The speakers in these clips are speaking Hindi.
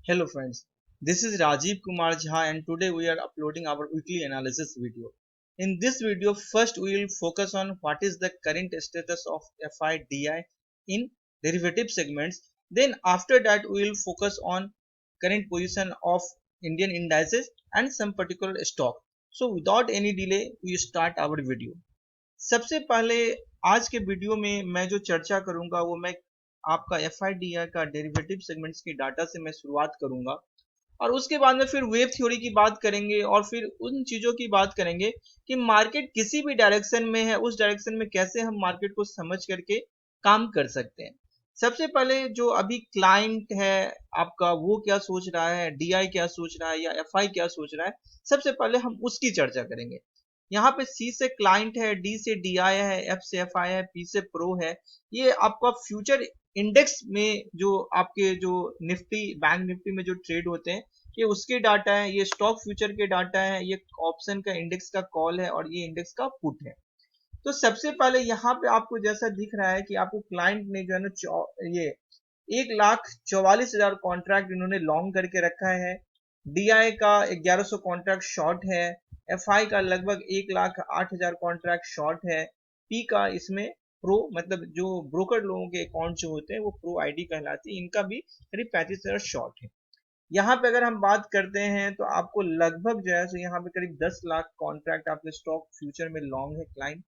Hello friends, this is Rajiv Kumar Jha and today we are uploading our weekly analysis video. In this video, first we will focus on what is the current status of FIDI in derivative segments. Then after that we will focus on current position of Indian indices and some particular stock. So without any delay, we start our video. सबसे पहले आज के वीडियो में मैं जो चर्चा करूंगा वो मैं आपका FIDI का डेरिवेटिव सेगमेंट्स की डाटा से मैं शुरुआत करूंगा और उसके बाद में फिर वेव थ्योरी की बात करेंगे और फिर उन चीजों की बात करेंगे कि मार्केट किसी भी डायरेक्शन में है उस डायरेक्शन में कैसे हम मार्केट को समझ करके काम कर सकते हैं। सबसे पहले जो अभी क्लाइंट है आपका वो क्या सोच रहा है, DI क्या सोच रहा है या FI क्या सोच रहा है, सबसे पहले हम उसकी चर्चा करेंगे। यहाँ पे C से क्लाइंट है, D से DI है, F से FI है, P से प्रो है। ये आपका फ्यूचर इंडेक्स में जो आपके जो निफ्टी बैंक निफ्टी में जो ट्रेड होते हैं ये उसके डाटा है, ये स्टॉक फ्यूचर के डाटा है, ये ऑप्शन का इंडेक्स का कॉल है और ये इंडेक्स का पुट है। तो सबसे पहले यहाँ पे आपको जैसा दिख रहा है कि आपको क्लाइंट ने जो है ना ये 1,44,000 कॉन्ट्रैक्ट इन्होंने लॉन्ग करके रखा है। DI का 1100 कॉन्ट्रैक्ट शॉर्ट है। FI का लगभग 1,08,000 कॉन्ट्रैक्ट शॉर्ट है। P का इसमें प्रो मतलब जो ब्रोकर लोगों के अकाउंट जो होते हैं वो प्रो आईडी कहलाती है, इनका भी करीब 35,000 शॉर्ट है। यहाँ पे अगर हम बात करते हैं तो आपको लगभग जो है सो यहाँ पे करीब 10 लाख कॉन्ट्रैक्ट आपके स्टॉक फ्यूचर में लॉन्ग है क्लाइंट।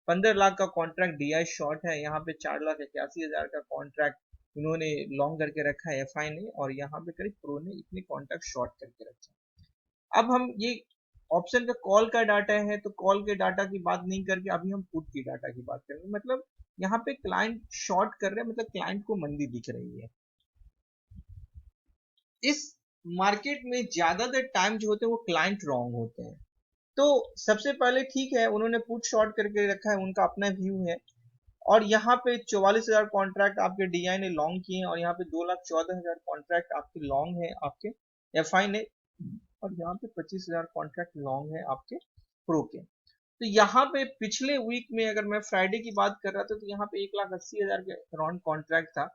15 लाख का कॉन्ट्रैक्ट DI शॉर्ट है। यहाँ पे 4,81,000 का कॉन्ट्रैक्ट इन्होंने लॉन्ग करके रखा है FI ने और यहाँ पे करीब प्रो ने इतने कॉन्ट्रैक्ट शॉर्ट करके रखा है। अब हम ये ऑप्शन का कॉल का डाटा है तो कॉल के डाटा की बात नहीं करके अभी हम पुट की डाटा की बात करेंगे। मतलब यहाँ पे क्लाइंट शॉर्ट कर रहे हैं, मतलब क्लाइंट को मंदी दिख रही है। इस मार्केट में ज्यादातर टाइम जो होते हैं वो क्लाइंट रॉन्ग होते हैं। तो सबसे पहले ठीक है उन्होंने पुट शॉर्ट करके रखा है, उनका अपना व्यू है। और यहाँ पे 44,000 कॉन्ट्रैक्ट आपके DI ने लॉन्ग किए हैं और यहाँ पे 2,14,000 कॉन्ट्रैक्ट आपके लॉन्ग है आपके FI ने और यहाँ पे 25,000 कॉन्ट्रैक्ट लॉन्ग है आपके प्रो के। तो यहाँ पे पिछले वीक में अगर मैं फ्राइडे की बात कर रहा था तो यहाँ पे 1,80,000 के अराउंड कॉन्ट्रैक्ट था।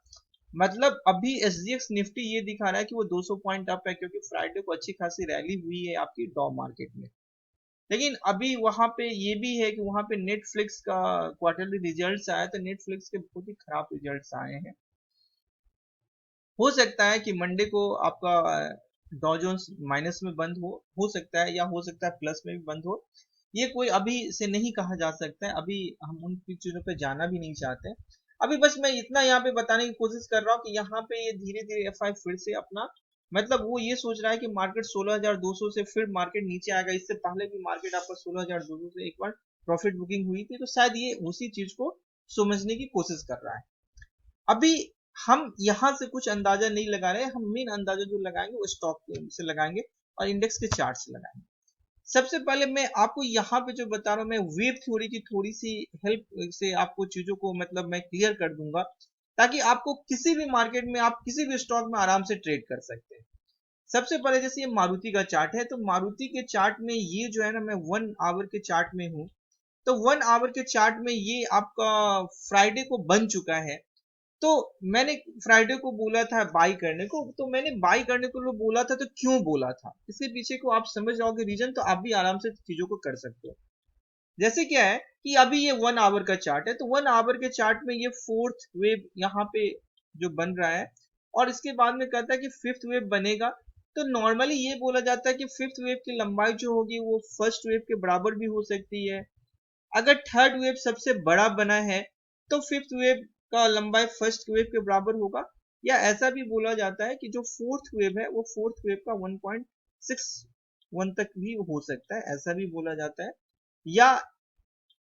मतलब अभी SGX निफ्टी ये दिखा रहा है कि वो 200 पॉइंट अप है क्योंकि फ्राइडे को अच्छी खासी रैली हुई है आपकी डॉ मार्केट में। लेकिन अभी वहां पे ये भी है कि वहां पे नेटफ्लिक्स का क्वार्टरली रिजल्ट्स आया तो नेटफ्लिक्स के बहुत ही खराब रिजल्ट्स आए हैं। हो सकता है कि मंडे को आपका डॉ जोन्स माइनस में बंद हो सकता है या हो सकता है प्लस में भी बंद हो। ये कोई अभी से नहीं कहा जा सकता है, अभी हम उन चीजों पे जाना भी नहीं चाहते। अभी बस मैं इतना यहाँ पे बताने की कोशिश कर रहा हूँ कि यहाँ पे ये धीरे धीरे FI फिर से अपना मतलब वो ये सोच रहा है कि मार्केट 16,200 से फिर मार्केट नीचे आएगा। इससे पहले भी मार्केट आपका 16,200 से एक बार प्रॉफिट बुकिंग हुई थी, तो शायद ये उसी चीज को समझने की कोशिश कर रहा है। अभी हम यहाँ से कुछ अंदाजा नहीं लगा रहे, हम मेन अंदाजा जो लगाएंगे वो स्टॉक से लगाएंगे और इंडेक्स के चार्ट से लगाएंगे। सबसे पहले मैं आपको यहाँ पे जो बता रहा हूँ मैं वेव थ्योरी की थोड़ी सी हेल्प से आपको चीजों को मतलब मैं क्लियर कर दूंगा ताकि आपको किसी भी मार्केट में आप किसी भी स्टॉक में आराम से ट्रेड कर सकते हैं। सबसे पहले जैसे ये मारुति का चार्ट है तो मारुति के चार्ट में ये जो है ना मैं 1 आवर के चार्ट में हूँ। तो 1 आवर के चार्ट में ये आपका फ्राइडे को बन चुका है। तो मैंने फ्राइडे को बोला था बाई करने को, तो मैंने बाई करने को बोला था तो क्यों बोला था इसके पीछे को आप समझ जाओगे रीजन, तो आप भी आराम से चीजों को कर सकते हो। जैसे क्या है कि अभी ये 1 आवर का चार्ट है तो 1 आवर के चार्ट में ये फोर्थ वेव यहाँ पे जो बन रहा है और इसके बाद में कहता है कि फिफ्थ वेव बनेगा। तो नॉर्मली ये बोला जाता है कि फिफ्थ वेव की लंबाई जो होगी वो फर्स्ट वेव के बराबर भी हो सकती है। अगर थर्ड वेव सबसे बड़ा बना है तो फिफ्थ वेव का लंबाई फर्स्ट वेव के बराबर होगा। या ऐसा भी बोला जाता है कि जो फोर्थ वेव है वो फोर्थ वेव का 1.61 तक भी हो सकता है, ऐसा भी बोला जाता है। या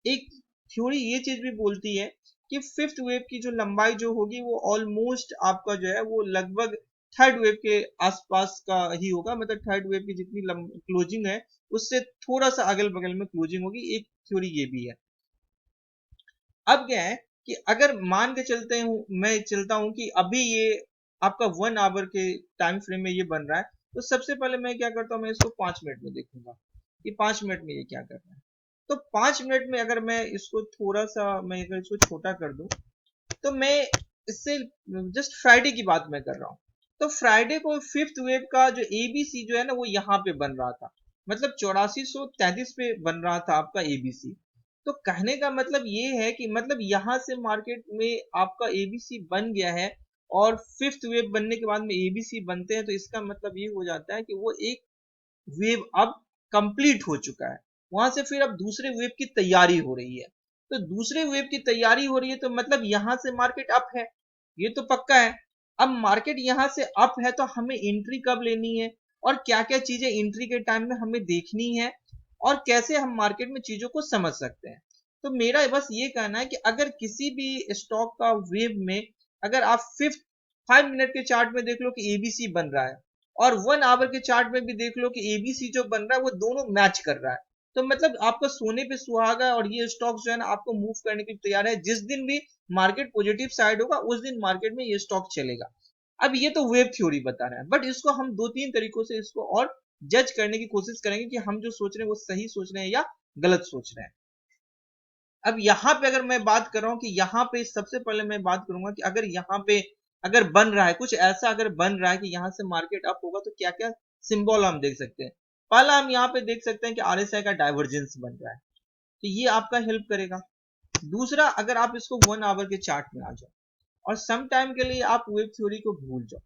एक थ्योरी ये चीज भी बोलती है कि फिफ्थ वेव की जो लंबाई जो होगी वो ऑलमोस्ट आपका जो है वो लगभग थर्ड वेव के आसपास का ही होगा, मतलब थर्ड वेव की जितनी क्लोजिंग है उससे थोड़ा सा अगल बगल में क्लोजिंग होगी। एक थ्योरी ये भी है। अब क्या है कि अगर मान के चलते हूँ मैं चलता हूँ कि अभी ये आपका 1 आवर के टाइम फ्रेम में ये बन रहा है तो सबसे पहले मैं क्या करता हूँ मैं इसको 5 मिनट में देखूंगा कि 5 मिनट में ये क्या कर रहा है। तो 5 मिनट में अगर मैं इसको थोड़ा सा मैं अगर इसको छोटा कर दूं तो मैं इससे जस्ट फ्राइडे की बात मैं कर रहा हूँ। तो फ्राइडे को फिफ्थ वेव का जो एबीसी जो है ना वो यहाँ पे बन रहा था, मतलब 8433 पे बन रहा था आपका एबीसी। तो कहने का मतलब ये है कि मतलब यहाँ से मार्केट में आपका एबीसी बन गया है, और फिफ्थ वेव बनने के बाद में एबीसी बनते हैं, तो इसका मतलब ये हो जाता है कि वो एक वेव अब कंप्लीट हो चुका है। वहां से फिर अब दूसरे वेव की तैयारी हो रही है। तो दूसरे वेव की तैयारी हो रही है तो मतलब यहां से मार्केट अप है, ये तो पक्का है। अब मार्केट यहां से अप है तो हमें एंट्री कब लेनी है, और क्या क्या चीजें एंट्री के टाइम में हमें देखनी है, और कैसे हम मार्केट में चीजों को समझ सकते हैं। तो मेरा बस ये कहना है कि अगर किसी भी स्टॉक का वेव में, अगर आप फिफ्थ 5 मिनट के चार्ट में देख लो कि एबीसी बन रहा है, और 1 आवर के चार्ट में भी देख लो कि एबीसी जो बन रहा है वो दोनों मैच कर रहा है, तो मतलब आपका सोने पे सुहागा है, और ये स्टॉक जो है ना आपको मूव करने के लिए तैयार है। जिस दिन भी मार्केट पॉजिटिव साइड होगा उस दिन मार्केट में ये स्टॉक चलेगा। अब ये तो वेब थ्योरी बता रहा है, बट इसको हम दो तीन तरीकों से इसको और जज करने की कोशिश करेंगे कि हम जो सोच रहे हैं वो सही सोच रहे हैं या गलत सोच रहे हैं। अब यहाँ पे अगर मैं बात कर रहा हूँ कि यहाँ पे सबसे पहले मैं बात करूंगा कि अगर यहाँ पे अगर बन रहा है कुछ ऐसा, अगर बन रहा है कि यहाँ से मार्केट अप होगा, तो क्या क्या सिंबल हम देख सकते हैं। पहला हम यहाँ पे देख सकते हैं कि आरएसआई का डाइवर्जेंस बन रहा है, तो ये आपका हेल्प करेगा। दूसरा, अगर आप इसको 1 आवर के चार्ट में आ जाओ और सम टाइम के लिए आप वेब थ्योरी को भूल जाओ।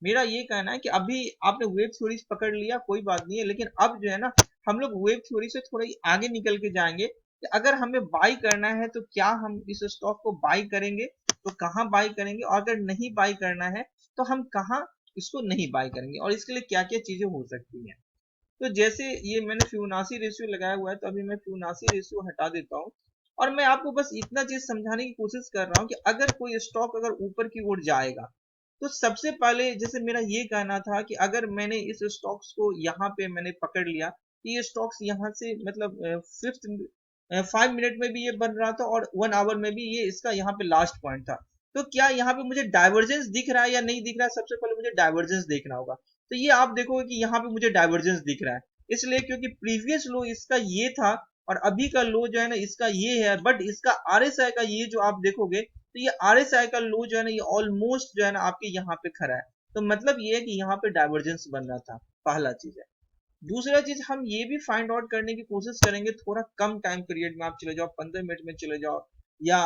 मेरा ये कहना है कि अभी आपने वेब थ्योरी पकड़ लिया, कोई बात नहीं है, लेकिन अब जो है ना हम लोग वेब थ्योरी से थोड़ा ही आगे निकल के जाएंगे कि अगर हमें बाई करना है तो क्या हम इस स्टॉक को बाई करेंगे, तो कहाँ बाई करेंगे, और अगर नहीं बाई करना है तो हम कहाँ इसको नहीं बाई करेंगे, और इसके लिए क्या क्या चीजें हो सकती हैं। तो जैसे ये मैंने फ्यूनासी रेशियो लगाया हुआ है, तो अभी मैं फ्यूनासी रेशियो हटा देता हूँ, और मैं आपको बस इतना चीज समझाने की कोशिश कर रहा हूँ कि अगर कोई स्टॉक अगर ऊपर की ओर जाएगा, तो सबसे पहले जैसे मेरा ये कहना था कि अगर मैंने इस स्टॉक्स को यहाँ पे मैंने पकड़ लिया कि ये स्टॉक्स यहाँ से मतलब फिफ्थ 5 मिनट में भी ये बन रहा था, और 1 आवर में भी ये इसका यहाँ पे लास्ट पॉइंट था, तो क्या यहाँ पे मुझे डाइवर्जेंस दिख रहा है या नहीं दिख रहा है? सबसे पहले मुझे डाइवर्जेंस देखना होगा। तो ये आप देखोगे कि यहाँ पे मुझे डाइवर्जेंस दिख रहा है, इसलिए क्योंकि प्रीवियस लो इसका ये था और अभी का लो जो है ना इसका ये है, बट इसका आरएसआई का ये जो आप देखोगे तो ये आरएसआई का लो जो है ना ये ऑलमोस्ट जो है ना आपके यहाँ पे खड़ा है, तो मतलब ये है कि यहाँ पे डाइवर्जेंस बन रहा था, पहला चीज है। दूसरा चीज हम ये भी फाइंड आउट करने की कोशिश करेंगे, थोड़ा कम टाइम पीरियड में आप चले जाओ, 15 मिनट में चले जाओ या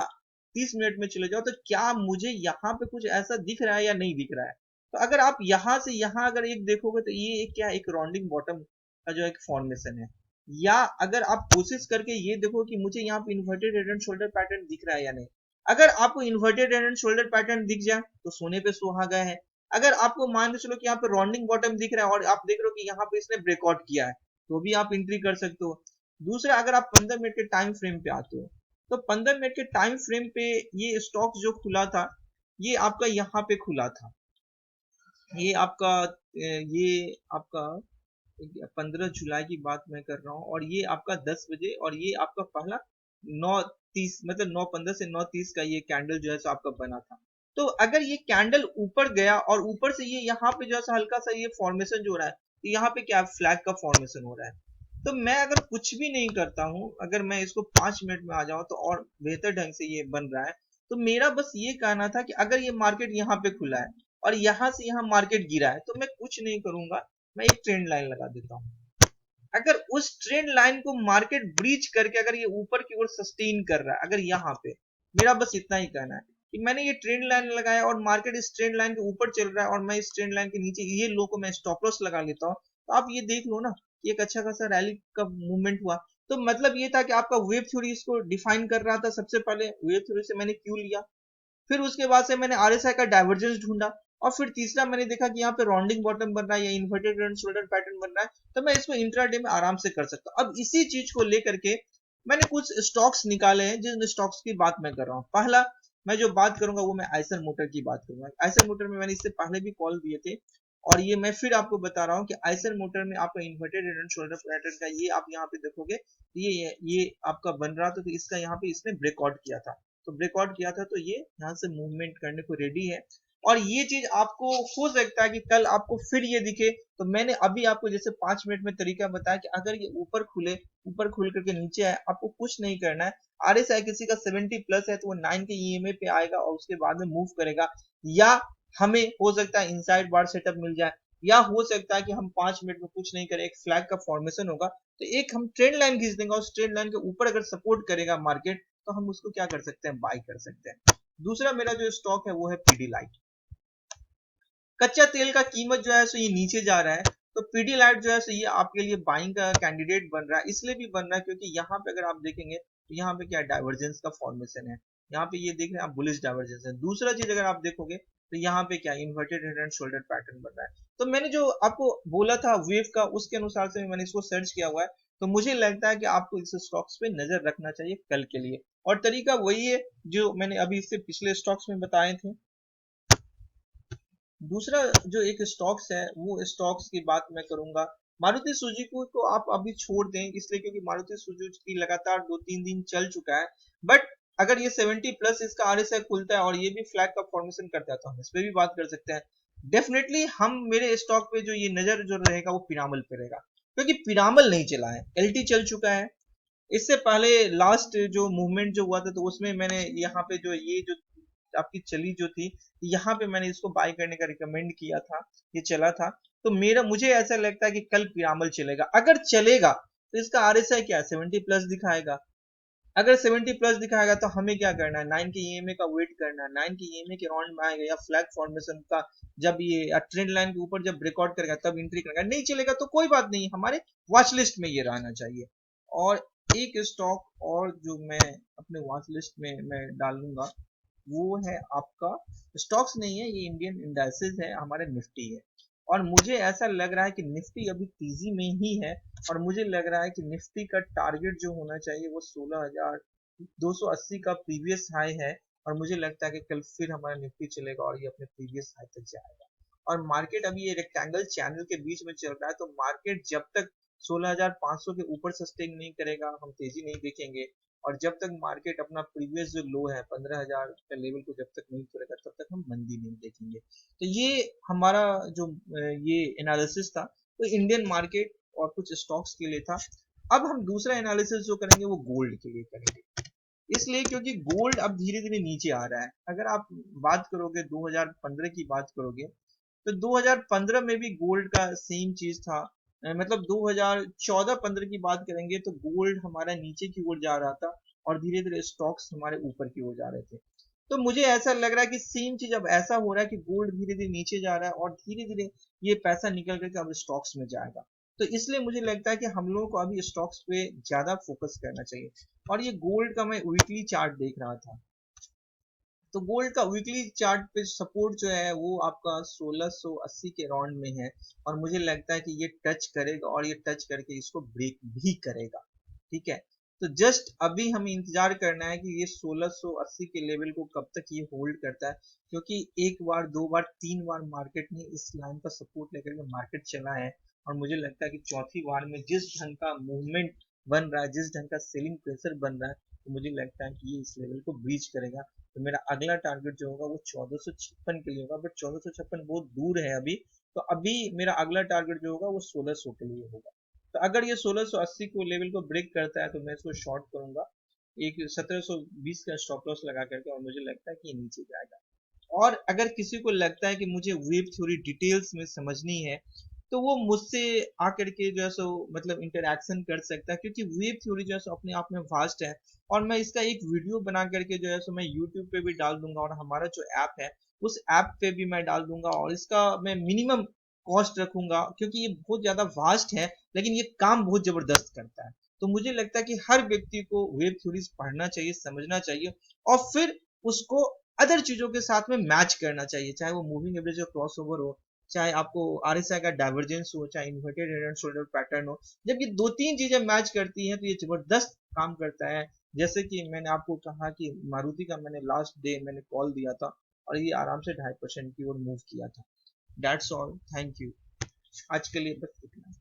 30 मिनट में चले जाओ, तो क्या मुझे यहाँ पे कुछ ऐसा दिख रहा है या नहीं दिख रहा है। तो अगर आप यहाँ से यहाँ अगर एक देखोगे तो ये एक क्या एक राउंडिंग बॉटम का जो एक फॉर्मेशन है, या अगर आप कोशिश करके ये देखो कि मुझे यहाँ पे inverted head and shoulder pattern दिख रहा है या नहीं। अगर आपको inverted head and shoulder pattern दिख जाए तो सोने पे सुहागा है। अगर आपको मान के चलो कि यहाँ पे राउंडिंग बॉटम दिख रहा है और आप देख रहे हो कि यहाँ पे इसने ब्रेकआउट किया है, तो भी आप एंट्री कर सकते हो। दूसरा, अगर आप 15 मिनट के टाइम फ्रेम पे आते हो, तो 15 मिनट के टाइम फ्रेम पे ये स्टॉक जो खुला था, ये आपका यहाँ पे खुला था, ये आपका ये आपका 15 जुलाई की बात मैं कर रहा हूँ, और ये आपका 10 बजे, और ये आपका पहला 9:30 मतलब 9:15 से 9:30 का ये कैंडल जो है सो आपका बना था। तो अगर ये कैंडल ऊपर गया और ऊपर से ये यहाँ पे जो है हल्का सा ये फॉर्मेशन जो हो रहा है, तो यहाँ पे क्या फ्लैग का फॉर्मेशन हो रहा है। तो मैं अगर कुछ भी नहीं करता हूँ, अगर मैं इसको 5 मिनट में आ जाऊं तो और बेहतर ढंग से ये बन रहा है। तो मेरा बस ये कहना था कि अगर ये मार्केट यहाँ पे खुला है और यहाँ से यहाँ मार्केट गिरा है, तो मैं कुछ नहीं करूंगा, मैं एक ट्रेंड लाइन लगा देता हूँ। अगर उस ट्रेंड लाइन को मार्केट ब्रीच करके अगर ये ऊपर की ओर सस्टेन कर रहा है, अगर यहाँ पे, मेरा बस इतना ही कहना है कि मैंने ये ट्रेंड लाइन लगाया और मार्केट इस ट्रेंड लाइन के ऊपर चल रहा है और मैं इस ट्रेंड लाइन के नीचे ये लो को मैं स्टॉप लॉस लगा लेता हूँ, तो आप ये देख लो ना कि एक अच्छा खासा रैली का मूवमेंट हुआ। तो मतलब ये था कि आपका वेव थ्योरी इसको डिफाइन कर रहा था। सबसे पहले वेव थ्योरी से मैंने क्यू लिया, फिर उसके बाद से मैंने आरएसआई का डाइवर्जेंस ढूंढा, और फिर तीसरा मैंने देखा कि यहाँ पे राउंडिंग बॉटम बन रहा है या इन्वर्टेड एंड शोल्डर पैटर्न बन रहा है, तो मैं इसको इंट्राडे में आराम से कर सकता हूँ। अब इसी चीज को लेकर के मैंने कुछ स्टॉक्स निकाले हैं, जिन स्टॉक्स की बात मैं कर रहा हूँ। पहला मैं जो बात करूंगा वो मैं आइसर मोटर की बात करूंगा। आइसर मोटर में मैंने इससे पहले भी कॉल दिए थे, और ये मैं फिर आपको बता रहा हूँ कि आइसर मोटर में आपका inverted head and shoulder pattern का ये आप यहाँ पे देखोगे, ये आपका बन रहा था, तो इसका यहाँ पे इसने ब्रेकआउट किया था, तो ब्रेकआउट किया था, तो ये यहाँ से मूवमेंट करने को रेडी है। और ये चीज आपको हो सकता है कि कल आपको फिर ये दिखे, तो मैंने अभी आपको जैसे 5 मिनट में तरीका बताया कि अगर ये ऊपर खुले, ऊपर खुल करके नीचे आए, आपको कुछ नहीं करना है। आरएसआई किसी का 70 प्लस है तो वो 9 के ईएमए पे आएगा और उसके बाद में मूव करेगा, या हमें हो सकता है इनसाइड बार सेटअप मिल जाए, या हो सकता है कि हम 5 मिनट में कुछ नहीं करें, एक फ्लैग का फॉर्मेशन होगा तो एक हम ट्रेंड लाइन खींच देंगे, उस ट्रेंड लाइन के ऊपर अगर सपोर्ट करेगा मार्केट तो हम उसको क्या कर सकते हैं, बाय कर सकते हैं। दूसरा मेरा जो स्टॉक है वो है पीडीलाइट। कच्चा तेल का कीमत जो है सो ये नीचे जा रहा है, तो पीडीलाइट जो है सो ये आपके लिए बाइंग का कैंडिडेट बन रहा है। इसलिए भी बन रहा है क्योंकि यहाँ पे अगर आप देखेंगे तो यहाँ पे क्या डाइवर्जेंस का फॉर्मेशन है, यहाँ पे ये देख रहे हैं आप बुलिश डाइवर्जेंस है। दूसरा चीज अगर आप देखोगे तो यहाँ पे क्या inverted head and shoulder pattern बन रहा है। तो मैंने जो आपको बोला था वेव का, उसके अनुसार से मैंने इसको सर्च किया हुआ है, तो मुझे लगता है कि आपको इस स्टॉक्स पे नजर रखना चाहिए कल के लिए। और तरीका वही है जो मैंने अभी इससे पिछले स्टॉक्स में बताए थे। दूसरा जो एक स्टॉक्स है वो स्टॉक्स की बात मैं करूंगा, मारुति सुजुकी को आप अभी छोड़ दें इसलिए क्योंकि मारुति सुजुकी लगातार 2-3 दिन चल चुका है। बट अगर ये 70 प्लस इसका आरएसआई खुलता है और ये भी फ्लैग का फॉर्मेशन करता है तो हम इस पे भी बात कर सकते हैं। डेफिनेटली हम मेरे स्टॉक पे जो ये नजर जो रहेगा वो पिरामल पे रहेगा, क्योंकि पिरामल नहीं चला है, एलटी चल चुका है। इससे पहले लास्ट जो मूवमेंट जो हुआ था तो उसमें मैंने यहाँ पे जो ये जो आपकी चली जो थी, यहाँ पे मैंने इसको बाय करने का रिकमेंड किया था, ये चला था। तो मेरा मुझे ऐसा लगता है कि कल पिरामल चलेगा। अगर चलेगा तो इसका आरएसआई क्या 70 प्लस दिखाएगा। अगर 70 प्लस दिखाएगा तो हमें क्या करना है, 9 के ईएमए का वेट करना है, 9 के ईएमए के राउंड में आएगा या फ्लैग फॉर्मेशन का जब ये ट्रेंड लाइन के ऊपर जब रिकॉर्ड करेगा तब एंट्री करेगा। नहीं चलेगा तो कोई बात नहीं, हमारे वॉच लिस्ट में ये रहना चाहिए। और एक स्टॉक और जो मैं अपने वॉच लिस्ट में मैं डालूंगा वो है आपका, स्टॉक्स नहीं है ये, इंडियन इंडाइसेस है, हमारे निफ्टी है। और मुझे ऐसा लग रहा है कि निफ्टी अभी तेजी में ही है, और मुझे लग रहा है कि निफ्टी का टारगेट जो होना चाहिए वो 16,280 का प्रीवियस हाई है। और मुझे लगता है कि कल फिर हमारा निफ्टी चलेगा और ये अपने प्रीवियस हाई तक जाएगा। और मार्केट अभी ये रेक्टेंगल चैनल के बीच में चल रहा है, तो मार्केट जब तक 16,500 के ऊपर सस्टेन नहीं करेगा हम तेजी नहीं देखेंगे। और जब तक मार्केट अपना प्रीवियस जो लो है 15,000 का लेवल को जब तक नहीं करेगा तब तक हम मंदी नहीं देखेंगे। तो ये हमारा जो ये एनालिसिस था वो इंडियन मार्केट और कुछ स्टॉक्स के लिए था। अब हम दूसरा एनालिसिस जो करेंगे वो गोल्ड के लिए करेंगे, इसलिए क्योंकि गोल्ड अब धीरे धीरे नीचे आ रहा है। अगर आप बात करोगे 2015 की बात करोगे तो 2015 में भी गोल्ड का सेम चीज था। मतलब 2014-15 की बात करेंगे तो गोल्ड हमारा नीचे की ओर जा रहा था और धीरे धीरे स्टॉक्स हमारे ऊपर की ओर जा रहे थे। तो मुझे ऐसा लग रहा है कि सेम चीज अब ऐसा हो रहा है कि गोल्ड धीरे धीरे नीचे जा रहा है और धीरे धीरे ये पैसा निकल करके अब स्टॉक्स में जाएगा। तो इसलिए मुझे लगता है कि हम लोगों को अभी स्टॉक्स पे ज्यादा फोकस करना चाहिए। और ये गोल्ड का मैं वीकली चार्ट देख रहा था, तो गोल्ड का वीकली चार्ट पे सपोर्ट जो है वो आपका 1680 के राउंड में है। और मुझे लगता है कि ये टच करेगा और ये टच करके इसको ब्रेक भी करेगा। ठीक है, तो जस्ट अभी हमें इंतजार करना है कि ये 1680 के लेवल को कब तक ये होल्ड करता है, क्योंकि एक बार, दो बार, तीन बार मार्केट ने इस लाइन का सपोर्ट लेकर के मार्केट चला है। और मुझे लगता है कि चौथी बार में जिस ढंग का मूवमेंट बन रहा है, जिस ढंग का सेलिंग प्रेशर बन रहा है, तो मुझे लगता है कि ये इस लेवल को ब्रीच करेगा। तो मेरा अगला टारगेट जो होगा वो 1456 के लिए होगा, बट 1456 बहुत दूर है अभी। तो अभी मेरा अगला टारगेट जो होगा वो 1600 के लिए होगा। तो अगर ये 1680 को लेवल को ब्रेक करता है तो मैं इसको शॉर्ट करूंगा एक 1720 का स्टॉप लॉस लगा करके, और मुझे लगता है कि ये नीचे जाएगा। और अगर किसी को लगता है कि मुझे वेब थ्योरी डिटेल्स में समझनी है तो वो मुझसे आकर के जो है सो मतलब इंटरेक्शन कर सकता है, क्योंकि वेब थ्योरी जो है सो अपने आप में वास्ट है। और मैं इसका एक वीडियो बना करके जो है सो मैं यूट्यूब पे भी डाल दूंगा, और हमारा जो ऐप है उस ऐप पे भी मैं डाल दूंगा। और इसका मैं मिनिमम कॉस्ट रखूंगा क्योंकि ये बहुत ज्यादा वास्ट है, लेकिन ये काम बहुत जबरदस्त करता है। तो मुझे लगता है कि हर व्यक्ति को वेब थ्योरीज पढ़ना चाहिए, समझना चाहिए, और फिर उसको अदर चीजों के साथ में मैच करना चाहिए, चाहे वो मूविंग एवरेज और क्रॉस ओवर हो, चाहे आपको आरएसआई का डाइवर्जेंस हो, चाहे inverted head and shoulder pattern हो। जब ये दो तीन चीजें मैच करती हैं तो ये जबरदस्त काम करता है। जैसे कि मैंने आपको कहा कि मारुति का मैंने लास्ट डे मैंने कॉल दिया था और ये आराम से 2.5% की ओर मूव किया था। That's all, thank you. आज के लिए बस इतना।